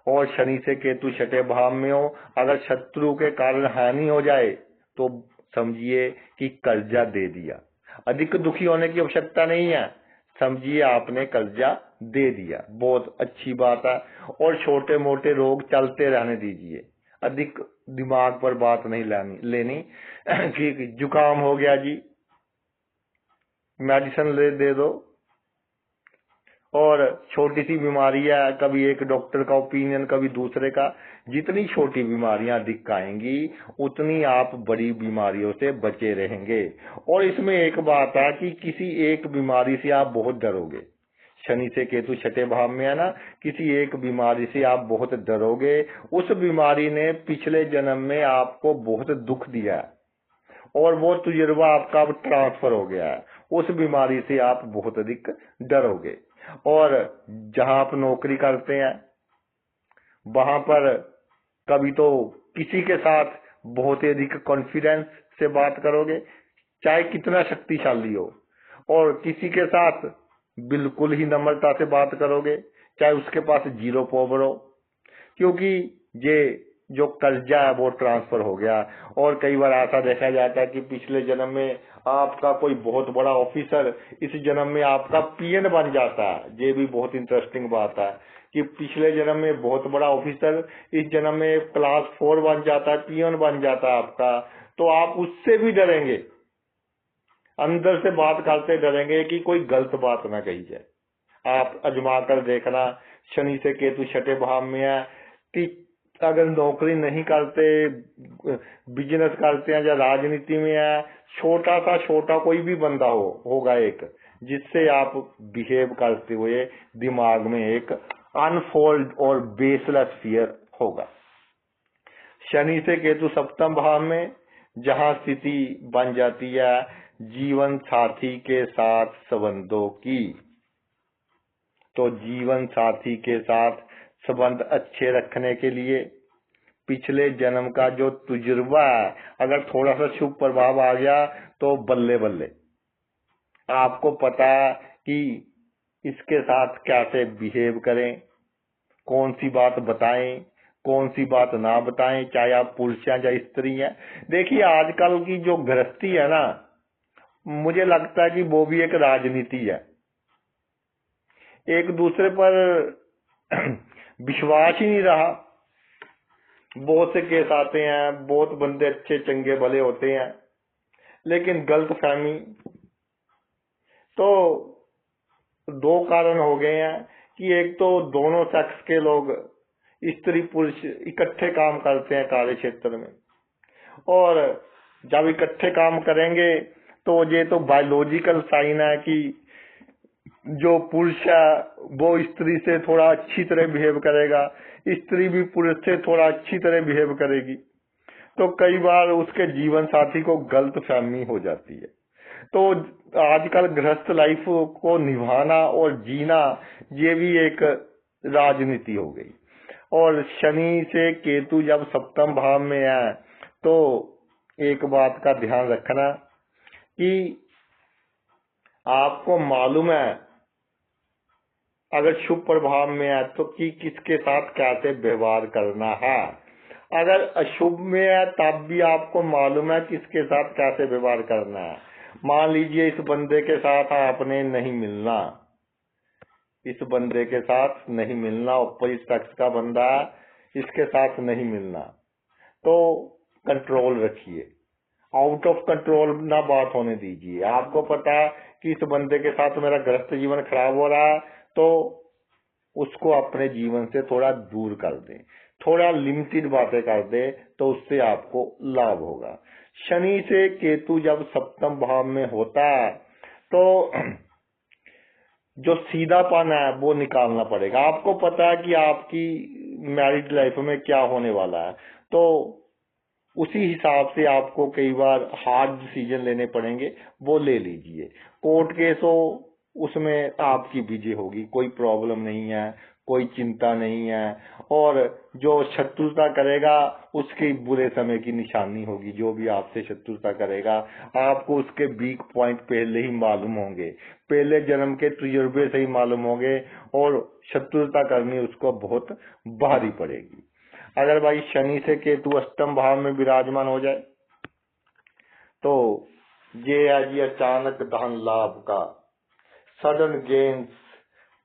और शनि से केतु छठे भाव में हो, अगर शत्रु के कारण हानि हो जाए तो समझिए कि कर्जा दे दिया। अधिक दुखी होने की आवश्यकता नहीं है, समझिए आपने कर्जा दे दिया, बहुत अच्छी बात है। और छोटे मोटे रोग चलते रहने दीजिए, अधिक दिमाग पर बात नहीं लेनी कि जुकाम हो गया जी मेडिसिन दे दो। और छोटी सी बीमारी है, कभी एक डॉक्टर का ओपिनियन कभी दूसरे का। जितनी छोटी बीमारियां अधिक आएंगी उतनी आप बड़ी बीमारियों से बचे रहेंगे। और इसमें एक बात है कि किसी एक बीमारी से आप बहुत डरोगे। शनि से केतु छठे भाव में है ना, किसी एक बीमारी से आप बहुत डरोगे। उस बीमारी ने पिछले जन्म में आपको बहुत दुख दिया और वो तजुर्बा आपका अब ट्रांसफर हो गया है। उस बीमारी से आप बहुत अधिक डरोगे। और जहां आप नौकरी करते हैं वहां पर कभी तो किसी के साथ बहुत ही अधिक कॉन्फिडेंस से बात करोगे, चाहे कितना शक्तिशाली हो, और किसी के साथ बिल्कुल ही नम्रता से बात करोगे चाहे उसके पास जीरो पावर हो, क्योंकि ये जो कर्जा है वो ट्रांसफर हो गया। और कई बार ऐसा देखा जाता है कि पिछले जन्म में आपका कोई बहुत बड़ा ऑफिसर इस जन्म में आपका पीएन बन जाता है। ये भी बहुत इंटरेस्टिंग बात है कि पिछले जन्म में बहुत बड़ा ऑफिसर इस जन्म में क्लास 4 बन जाता है, पीएन बन जाता है आपका, तो आप उससे भी डरेंगे, अंदर से बात करते डरेंगे कि कोई गलत बात ना कही जाए। आप अजमा कर देखना, शनि से केतु छठे भाव में है कि अगर नौकरी नहीं करते, बिजनेस करते हैं या राजनीति में है, छोटा कोई भी बंदा होगा एक, जिससे आप बिहेव करते हुए दिमाग में एक अनफोल्ड और बेसलेस फियर होगा। शनि से केतु सप्तम भाव में जहां स्थिति बन जाती है जीवन साथी के साथ संबंधों की, तो जीवन साथी के साथ संबंध अच्छे रखने के लिए पिछले जन्म का जो तजुर्बा है अगर थोड़ा सा शुभ प्रभाव आ गया तो बल्ले बल्ले, आपको पता है कि इसके साथ कैसे बिहेव करें, कौन सी बात बताएं, कौन सी बात ना बताएं, चाहे आप पुरुष हैं या स्त्री हैं। देखिए आजकल की जो गृहस्थी है ना, मुझे लगता है कि वो भी एक राजनीति है। एक दूसरे पर विश्वास ही नहीं रहा। बहुत से केस आते हैं, बहुत बंदे अच्छे चंगे भले होते हैं, लेकिन गलत फहमी। तो दो कारण हो गए हैं कि एक तो दोनों सेक्स के लोग, स्त्री पुरुष इकट्ठे काम करते हैं कार्य क्षेत्र में, और जब इकट्ठे काम करेंगे तो ये तो बायोलॉजिकल साइन है कि जो पुरुष है वो स्त्री से थोड़ा अच्छी तरह बिहेव करेगा, स्त्री भी पुरुष से थोड़ा अच्छी तरह बिहेव करेगी। तो कई बार उसके जीवन साथी को गलत फहमी हो जाती है। तो आजकल गृहस्थ लाइफ को निभाना और जीना ये भी एक राजनीति हो गई। और शनि से केतु जब सप्तम भाव में है तो एक बात का ध्यान रखना कि आपको मालूम है अगर शुभ प्रभाव में है तो कि किसके साथ कैसे व्यवहार करना है, अगर अशुभ में है तब भी आपको मालूम है किसके साथ कैसे व्यवहार करना है। मान लीजिए इस बंदे के साथ आपने नहीं मिलना, इस बंदे के साथ नहीं मिलना, अपोजिट सेक्स का बंदा इसके साथ नहीं मिलना, तो कंट्रोल रखिए, आउट ऑफ कंट्रोल ना बात होने दीजिए। आपको पता है कि इस बंदे के साथ मेरा गृहस्थ जीवन खराब हो रहा है, तो उसको अपने जीवन से थोड़ा दूर कर दें, थोड़ा लिमिटेड बातें कर दे, तो उससे आपको लाभ होगा। शनि से केतु जब सप्तम भाव में होता है तो जो सीधापन है वो निकालना पड़ेगा। आपको पता है कि आपकी मैरिड लाइफ में क्या होने वाला है, तो उसी हिसाब से आपको कई बार हार्ड डिसीजन लेने पड़ेंगे, वो ले लीजिए। कोर्ट केस हो उसमें आपकी विजय होगी, कोई प्रॉब्लम नहीं है, कोई चिंता नहीं है। और जो शत्रुता करेगा उसके बुरे समय की निशानी होगी। जो भी आपसे शत्रुता करेगा आपको उसके वीक पॉइंट पहले ही मालूम होंगे, पहले जन्म के तजुर्बे से ही मालूम होंगे, और शत्रुता करनी उसको बहुत भारी पड़ेगी। अगर भाई शनि से केतु अष्टम भाव में विराजमान हो जाए तो ये है जी अचानक धन लाभ का, सडन गेन्स,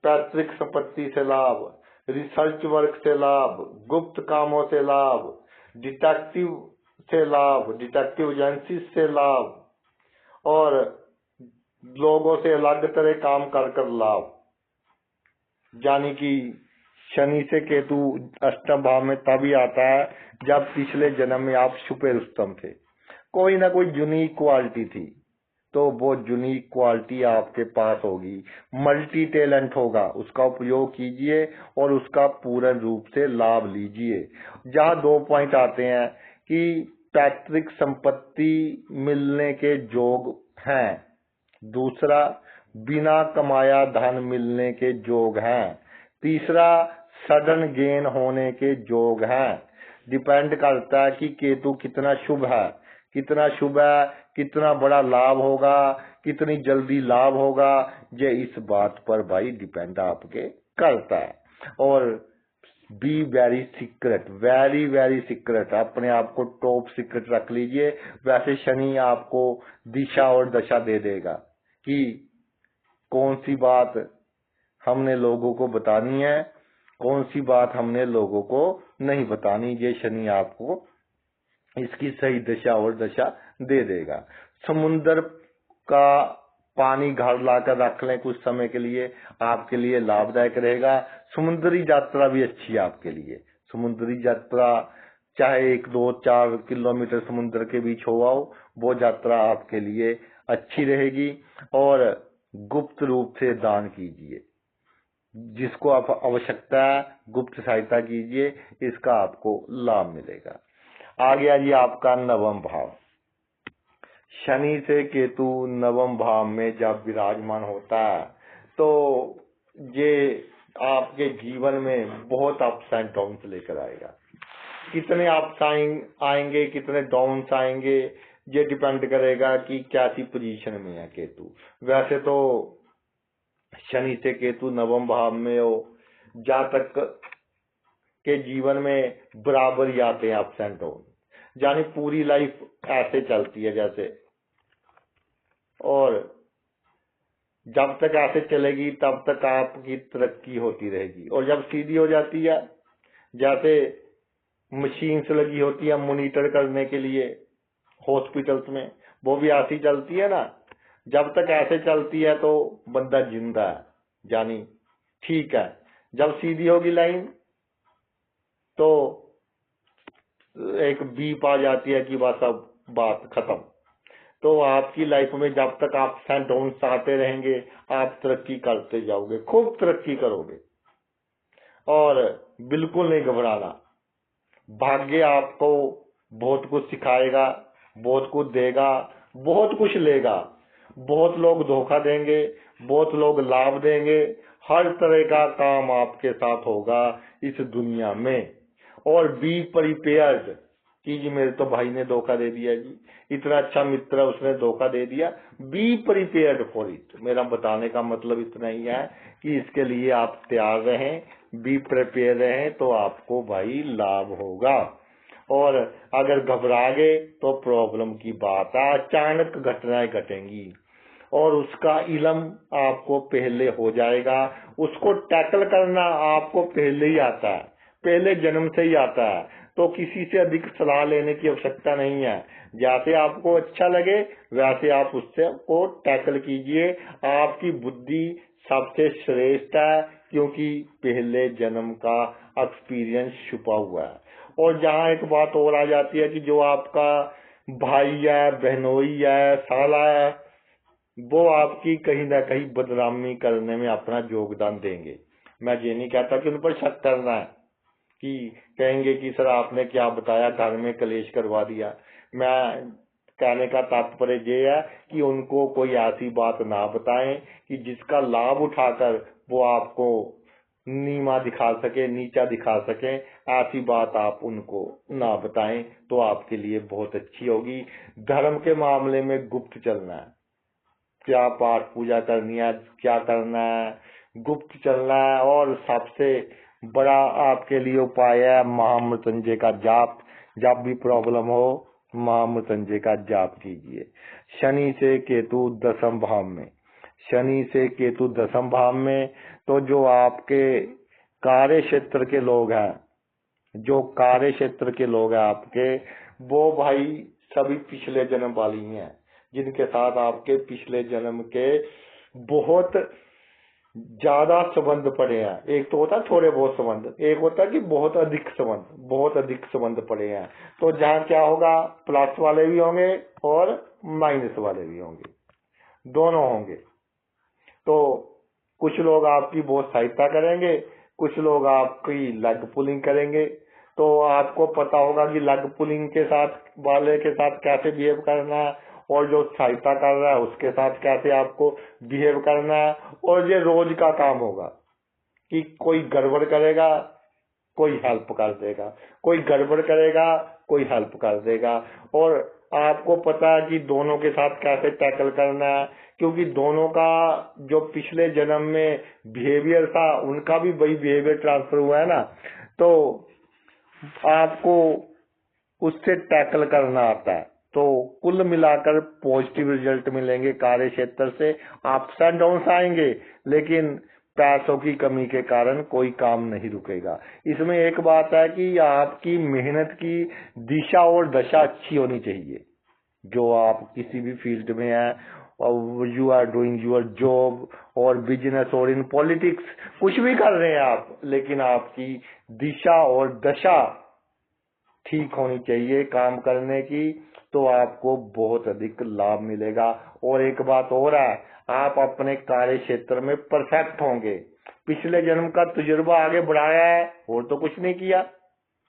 पैतृक संपत्ति से लाभ, रिसर्च वर्क से लाभ, गुप्त कामों से लाभ, डिटेक्टिव से लाभ, डिटेक्टिव एजेंसी से लाभ, और लोगों से अलग तरह काम कर लाभ। यानी कि शनि से केतु अष्टम भाव में तभी आता है जब पिछले जन्म में आप छुपे रुस्तम थे, कोई ना कोई यूनिक क्वालिटी थी, तो वो यूनिक क्वालिटी आपके पास होगी, मल्टी टैलेंट होगा, उसका उपयोग कीजिए और उसका पूर्ण रूप से लाभ लीजिए। जहाँ 2 पॉइंट आते हैं कि पैतृक संपत्ति मिलने के योग हैं, दूसरा बिना कमाया धन मिलने के योग हैं, तीसरा सडन गेन होने के योग हैं। डिपेंड करता है कि केतु कितना शुभ है, कितना शुभ है, कितना बड़ा लाभ होगा, कितनी जल्दी लाभ होगा, ये इस बात पर भाई डिपेंड आपके करता है। और be very secret, very very secret, अपने आप को टॉप सीक्रेट रख लीजिए। वैसे शनि आपको दिशा और दशा दे देगा कि कौन सी बात हमने लोगों को बतानी है, कौन सी बात हमने लोगों को नहीं बतानी। ये शनि आपको इसकी सही दिशा और दशा दे देगा। समुन्द्र का पानी घर लाकर रख लें कुछ समय के लिए, आपके लिए लाभदायक रहेगा। समुद्री यात्रा भी अच्छी है आपके लिए। समुद्री यात्रा चाहे 1, 2, 4 किलोमीटर समुद्र के बीच हो आओ, वो यात्रा आपके लिए अच्छी रहेगी। और गुप्त रूप से दान कीजिए, जिसको आप आवश्यकता है गुप्त सहायता कीजिए, इसका आपको लाभ मिलेगा। आ गया जी आपका नवम भाव। शनि से केतु नवम भाव में जब विराजमान होता है तो ये आपके जीवन में बहुत अप्स एंड डाउन्स लेकर आएगा। कितने अप्स आएंगे, कितने डाउन्स आएंगे, ये डिपेंड करेगा कि कैसी पोजीशन में है केतु। वैसे तो शनि से केतु नवम भाव में हो, जातक के जीवन में बराबर ही आते हैं अप्स एंड डाउन, यानी पूरी लाइफ ऐसे चलती है जैसे, और जब तक ऐसे चलेगी तब तक आपकी तरक्की होती रहेगी। और जब सीधी हो जाती है, जैसे मशीन्स लगी होती है मॉनिटर करने के लिए हॉस्पिटल्स में, वो भी ऐसी चलती है ना, जब तक ऐसे चलती है तो बंदा जिंदा है, यानी ठीक है। जब सीधी होगी लाइन तो एक बीप आ जाती है कि बस अब बात खत्म। तो आपकी लाइफ में जब तक आप अप्स एंड डाउन्स आते रहेंगे, आप तरक्की करते जाओगे, खूब तरक्की करोगे। और बिल्कुल नहीं घबराना, भाग्य आपको बहुत कुछ सिखाएगा, बहुत कुछ देगा, बहुत कुछ लेगा। बहुत लोग धोखा देंगे, बहुत लोग लाभ देंगे, हर तरह का काम आपके साथ होगा इस दुनिया में। और बी प्रिपेयर्ड कि जी मेरे तो भाई ने धोखा दे दिया जी, इतना अच्छा मित्र उसने धोखा दे दिया। Be prepared for it. मेरा बताने का मतलब इतना ही है कि इसके लिए आप तैयार रहें, बी प्रिपेयर रहें, तो आपको भाई लाभ होगा। और अगर घबरा गए तो प्रॉब्लम की बात है, अचानक घटनाएं घटेंगी। और उसका इल्म आपको पहले हो जाएगा। उसको टैकल करना आपको पहले ही आता है, पहले जन्म से ही आता है। तो किसी से अधिक सलाह लेने की आवश्यकता नहीं है। जैसे आपको अच्छा लगे वैसे आप उससे को टैकल कीजिए। आपकी बुद्धि सबसे श्रेष्ठ है, क्योंकि पहले जन्म का एक्सपीरियंस छुपा हुआ है। और जहाँ एक बात और आ जाती है कि जो आपका भाई है, बहनोई है, साला है, वो आपकी कहीं ना कहीं बदनामी करने में अपना योगदान देंगे। मैं ये नहीं कहता कि उन पर शक करना है, कि कहेंगे कि सर आपने क्या बताया, घर में कलेश करवा दिया। मैं कहने का तात्पर्य ये है कि उनको कोई ऐसी बात ना बताएं कि जिसका लाभ उठाकर वो आपको नीमा दिखा सके, नीचा दिखा सके। ऐसी बात आप उनको ना बताएं तो आपके लिए बहुत अच्छी होगी। धर्म के मामले में गुप्त चलना है। क्या पाठ पूजा करनी है, क्या करना है, गुप्त चलना है। और सबसे बड़ा आपके लिए उपाय है महामृत्युंजय का जाप। जब भी प्रॉब्लम हो महामृत्युंजय का जाप कीजिए। शनि से केतु दसम भाव में, शनि से केतु दसम भाव में, तो जो आपके कार्य क्षेत्र के लोग हैं, जो कार्य क्षेत्र के लोग हैं आपके, वो भाई सभी पिछले जन्म वाली हैं, जिनके साथ आपके पिछले जन्म के बहुत ज्यादा संबंध पड़े हैं। एक तो होता है थोड़े बहुत संबंध, एक होता है कि बहुत अधिक संबंध, बहुत अधिक संबंध पड़े हैं। तो जहाँ क्या होगा, प्लस वाले भी होंगे और माइनस वाले भी होंगे, दोनों होंगे। तो कुछ लोग आपकी बहुत सहायता करेंगे, कुछ लोग आपकी लेग पुलिंग करेंगे। तो आपको पता होगा कि लेग पुलिंग के साथ वाले के साथ कैसे बिहेव करना है, और जो सहायता कर रहा है उसके साथ कैसे आपको बिहेव करना है। और ये रोज का काम होगा कि कोई गड़बड़ करेगा, कोई हेल्प कर देगा, कोई गड़बड़ करेगा, कोई हेल्प कर देगा। और आपको पता है कि दोनों के साथ कैसे टैकल करना है, क्योंकि दोनों का जो पिछले जन्म में बिहेवियर था उनका भी वही बिहेवियर ट्रांसफर हुआ है ना। तो आपको उससे टैकल करना आता है। तो कुल मिलाकर पॉजिटिव रिजल्ट मिलेंगे कार्य क्षेत्र से। अप्स एंड डाउन्स आएंगे, लेकिन पैसों की कमी के कारण कोई काम नहीं रुकेगा। इसमें एक बात है कि आपकी मेहनत की दिशा और दशा अच्छी होनी चाहिए। जो आप किसी भी फील्ड में है, और you are doing your job और बिजनेस और इन पॉलिटिक्स, कुछ भी कर रहे हैं आप, लेकिन आपकी दिशा और दशा ठीक होनी चाहिए काम करने की, तो आपको बहुत अधिक लाभ मिलेगा। और एक बात और है, आप अपने कार्य क्षेत्र में परफेक्ट होंगे। पिछले जन्म का तजुर्बा आगे बढ़ाया है और तो कुछ नहीं किया,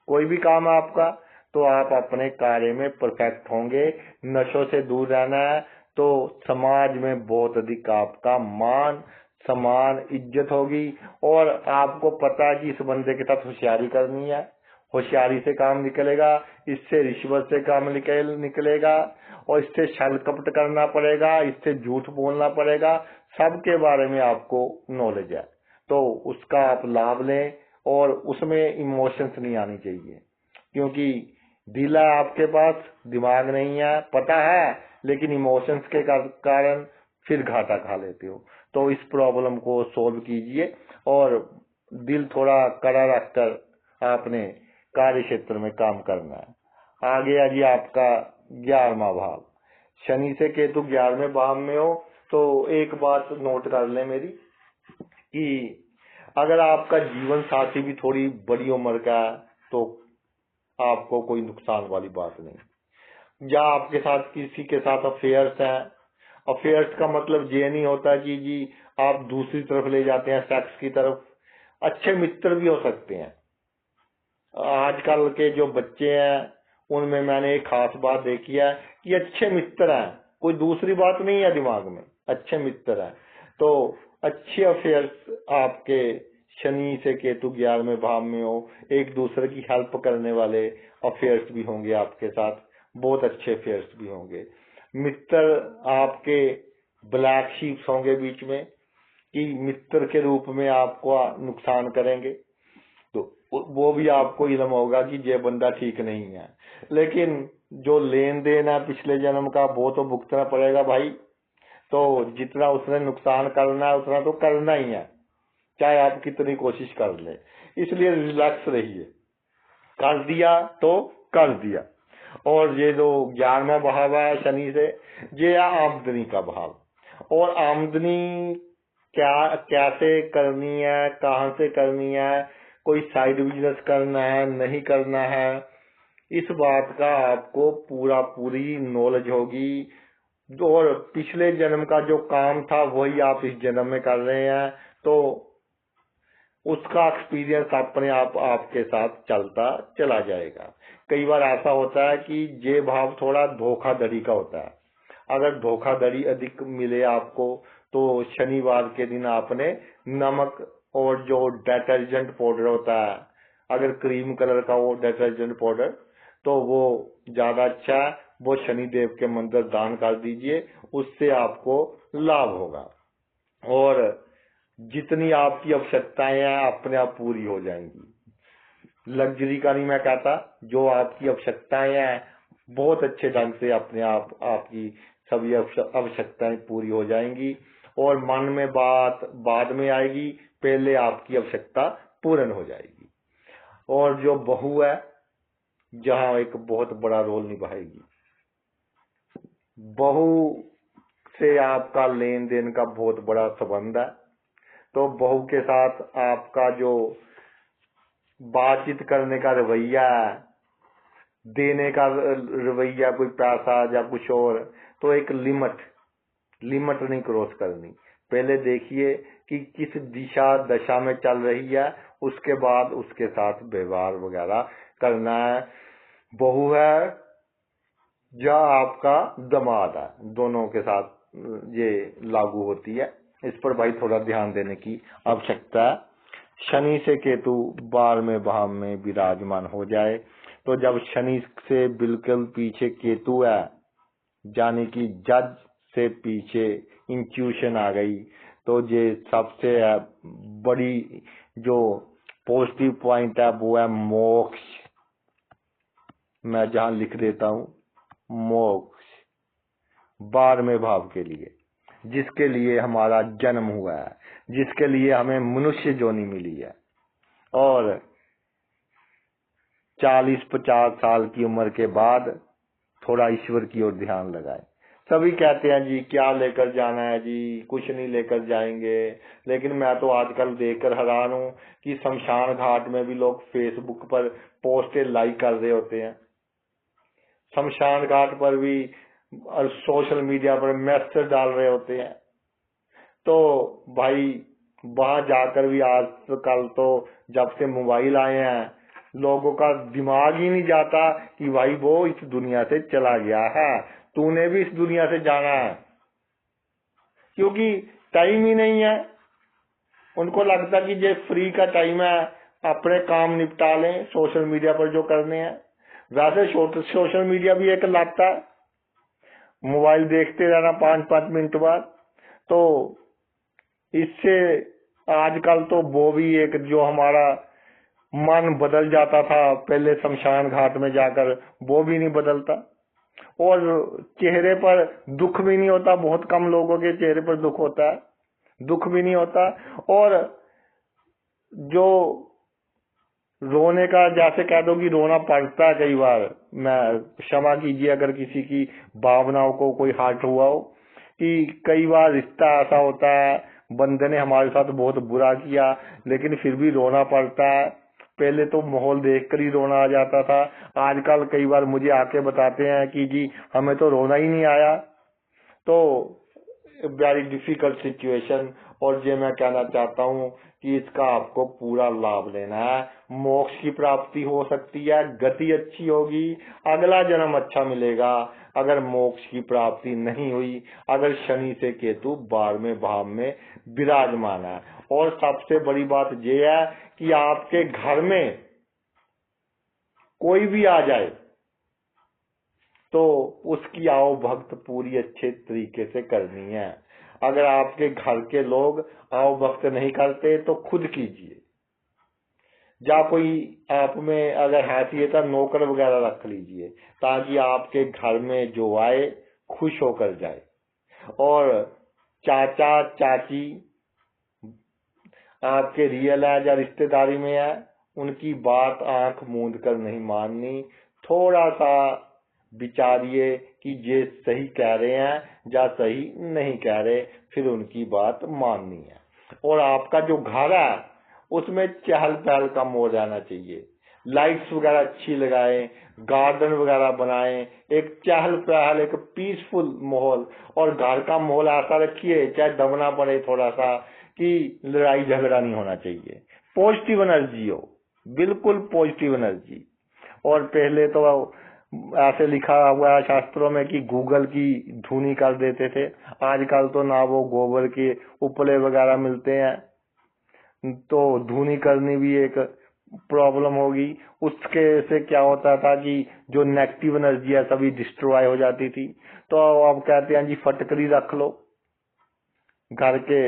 कोई भी काम आपका, तो आप अपने कार्य में परफेक्ट होंगे। नशों से दूर रहना है, तो समाज में बहुत अधिक आपका मान सम्मान इज्जत होगी। और आपको पता है कि इस बंदे के साथ होशियारी करनी है, होशियारी से काम निकलेगा, इससे रिश्वत से काम निकलेगा, और इससे छल कपट करना पड़ेगा, इससे झूठ बोलना पड़ेगा। सबके बारे में आपको नॉलेज है, तो उसका आप लाभ लें। और उसमें इमोशंस नहीं आनी चाहिए, क्योंकि दिल है आपके पास, दिमाग नहीं है, पता है, लेकिन इमोशंस के कारण फिर घाटा खा लेते हो। तो इस प्रॉब्लम को सोल्व कीजिए, और दिल थोड़ा कड़ा रखकर आपने कार्य क्षेत्र में काम करना है। आगे आ जी आपका 11वां भाव। शनि से केतु 11वें भाव में हो, तो एक बात नोट कर लें मेरी, कि अगर आपका जीवन साथी भी थोड़ी बड़ी उम्र का है तो आपको कोई नुकसान वाली बात नहीं। या आपके साथ किसी के साथ अफेयर्स हैं, अफेयर्स का मतलब ये नहीं होता कि जी आप दूसरी तरफ ले जाते हैं, सेक्स की तरफ। अच्छे मित्र भी हो सकते हैं। आजकल के जो बच्चे हैं उनमें मैंने एक खास बात देखी है कि अच्छे मित्र हैं, कोई दूसरी बात नहीं है दिमाग में, अच्छे मित्र हैं। तो अच्छे अफेयर्स आपके शनि से केतु 11वें भाव में हो, एक दूसरे की हेल्प करने वाले अफेयर्स भी होंगे आपके साथ, बहुत अच्छे अफेयर्स भी होंगे। मित्र आपके ब्लैक शीप्स होंगे बीच में, कि मित्र के रूप में आपको नुकसान करेंगे, तो वो भी आपको इल्म होगा कि ये बंदा ठीक नहीं है। लेकिन जो लेन देन है पिछले जन्म का, वो तो भुगतना पड़ेगा भाई। तो जितना उसने नुकसान करना है उतना तो करना ही है, चाहे आप कितनी कोशिश कर ले। इसलिए रिलैक्स रहिए, कर दिया तो कर दिया। और ये जो 11वां भाव है शनि से, ये है आमदनी का भाव। और आमदनी क्या कैसे करनी है, कहाँ से करनी है, कोई साइड बिजनेस करना है नहीं करना है, इस बात का आपको पूरी नॉलेज होगी। और पिछले जन्म का जो काम था वही आप इस जन्म में कर रहे हैं, तो उसका एक्सपीरियंस अपने आप आपके साथ चलता चला जाएगा। कई बार ऐसा होता है कि ये भाव थोड़ा धोखाधड़ी का होता है। अगर धोखाधड़ी अधिक मिले आपको तो शनिवार के दिन आपने नमक और जो डिटर्जेंट पाउडर होता है, अगर क्रीम कलर का वो डिटर्जेंट पाउडर, तो वो ज्यादा अच्छा है, वो शनिदेव के मंदिर दान कर दीजिए, उससे आपको लाभ होगा। और जितनी आपकी आवश्यकताएं हैं अपने आप पूरी हो जाएंगी। लग्जरी का नहीं मैं कहता, जो आपकी आवश्यकताएं हैं बहुत अच्छे ढंग से अपने आप आपकी सभी आवश्यकताएं पूरी हो जाएंगी। और मन में बात बाद में आएगी, पहले आपकी आवश्यकता पूर्ण हो जाएगी। और जो बहू है जहां एक बहुत बड़ा रोल निभाएगी, बहू से आपका लेन देन का बहुत बड़ा संबंध है। तो बहू के साथ आपका जो बातचीत करने का रवैया है, देने का रवैया, कोई पैसा या कुछ और, तो एक लिमिट नहीं क्रॉस करनी। पहले देखिए कि किस दशा में चल रही है, उसके बाद उसके साथ व्यवहार वगैरह करना है। बहू है या आपका दामाद है, दोनों के साथ ये लागू होती है। इस पर भाई थोड़ा ध्यान देने की आवश्यकता है। शनि से केतु 12वें भाव में विराजमान हो जाए, तो जब शनि से बिल्कुल पीछे केतु है, यानी कि जज से पीछे इंट्यूशन आ गई, तो ये सबसे बड़ी जो पॉजिटिव पॉइंट है वो है मोक्ष। मैं जहां लिख देता हूं मोक्ष, 12वें भाव के लिए, जिसके लिए हमारा जन्म हुआ है, जिसके लिए हमें मनुष्य जोनी मिली है। और 40-50 साल की उम्र के बाद थोड़ा ईश्वर की ओर ध्यान लगाए। सभी कहते हैं जी क्या लेकर जाना है जी, कुछ नहीं लेकर जाएंगे। लेकिन मैं तो आजकल देखकर हैरान हूं कि शमशान घाट में भी लोग फेसबुक पर पोस्टें लाइक कर रहे होते हैं, शमशान घाट पर भी और सोशल मीडिया पर मैसेज डाल रहे होते हैं। तो भाई वहां जाकर भी आजकल तो जब से मोबाइल आए हैं, लोगों का दिमाग ही नहीं जाता कि भाई वो इस दुनिया से चला गया है, तूने भी इस दुनिया से जाना है, क्योंकि टाइम ही नहीं है। उनको लगता कि ये फ्री का टाइम है, अपने काम निपटा लें सोशल मीडिया पर जो करने हैं। वैसे सोशल मीडिया भी एक लत है, मोबाइल देखते रहना 5-5 मिनट बाद, तो इससे आजकल तो वो भी एक जो हमारा मन बदल जाता था पहले शमशान घाट में जाकर, वो भी नहीं बदलता। और चेहरे पर दुख भी नहीं होता, बहुत कम लोगों के चेहरे पर दुख होता है, दुख भी नहीं होता। और जो रोने का, जैसे कह दो कि रोना पड़ता है कई बार, मैं क्षमा कीजिए अगर किसी की भावनाओं को कोई हर्ट हुआ हो, कि कई बार रिश्ता ऐसा होता है, बंदे ने हमारे साथ बहुत बुरा किया लेकिन फिर भी रोना पड़ता है। पहले तो माहौल देखकर ही रोना आ जाता था, आजकल कई बार मुझे आके बताते हैं कि जी हमें तो रोना ही नहीं आया। तो वेरी डिफिकल्ट सिचुएशन। और ये मैं कहना चाहता हूँ कि इसका आपको पूरा लाभ लेना है। मोक्ष की प्राप्ति हो सकती है, गति अच्छी होगी, अगला जन्म अच्छा मिलेगा। अगर मोक्ष की प्राप्ति नहीं हुई, अगर शनि से केतु 12वें भाव में विराजमान है, और सबसे बड़ी बात यह है कि आपके घर में कोई भी आ जाए तो उसकी आओ भक्त पूरी अच्छे तरीके से करनी है। अगर आपके घर के लोग आओ भक्त नहीं करते तो खुद कीजिए, या कोई आप में अगर हैसियत है नौकर वगैरह रख लीजिए, ताकि आपके घर में जो आए खुश होकर जाए। और चाचा चाची आपके रियल है या रिश्तेदारी में है, उनकी बात आंख मूंद कर नहीं माननी। थोड़ा सा विचारिए कि ये सही कह रहे हैं या सही नहीं कह रहे, फिर उनकी बात माननी है। और आपका जो घर है उसमें चहल पहल का माहौल रहना चाहिए। लाइट्स वगैरह अच्छी लगाएं, गार्डन वगैरह बनाएं, एक चहल पहल, एक पीसफुल माहौल। और घर का माहौल ऐसा रखिए चाहे दबना पड़े थोड़ा सा, कि लड़ाई झगड़ा नहीं होना चाहिए। पॉजिटिव एनर्जी हो, बिल्कुल पॉजिटिव एनर्जी। और पहले तो ऐसे लिखा हुआ है शास्त्रों में कि गूगल की धुनी कर देते थे, आजकल तो ना वो गोबर के उपले वगैरह मिलते हैं, तो धुनी करनी भी एक प्रॉब्लम होगी। उसके से क्या होता था कि जो नेगेटिव एनर्जी है सभी डिस्ट्रॉय हो जाती थी। तो अब कहते हैं जी फटकरी रख लो, घर के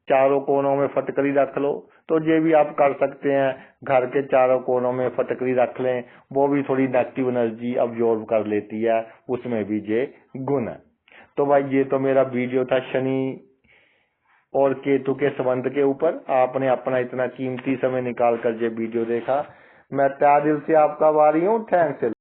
चारों कोनों में फटकरी रख लो। तो ये भी आप कर सकते हैं, घर के चारों कोनों में फटकरी रख लें, वो भी थोड़ी नेगेटिव एनर्जी अब्जॉर्ब कर लेती है, उसमें भी ये गुण है। तो भाई ये तो मेरा वीडियो था शनि और केतु के संबंध के ऊपर। आपने अपना इतना कीमती समय निकाल कर ये वीडियो देखा, मैं तहे दिल से आपका आभारी हूँ। थैंक्स।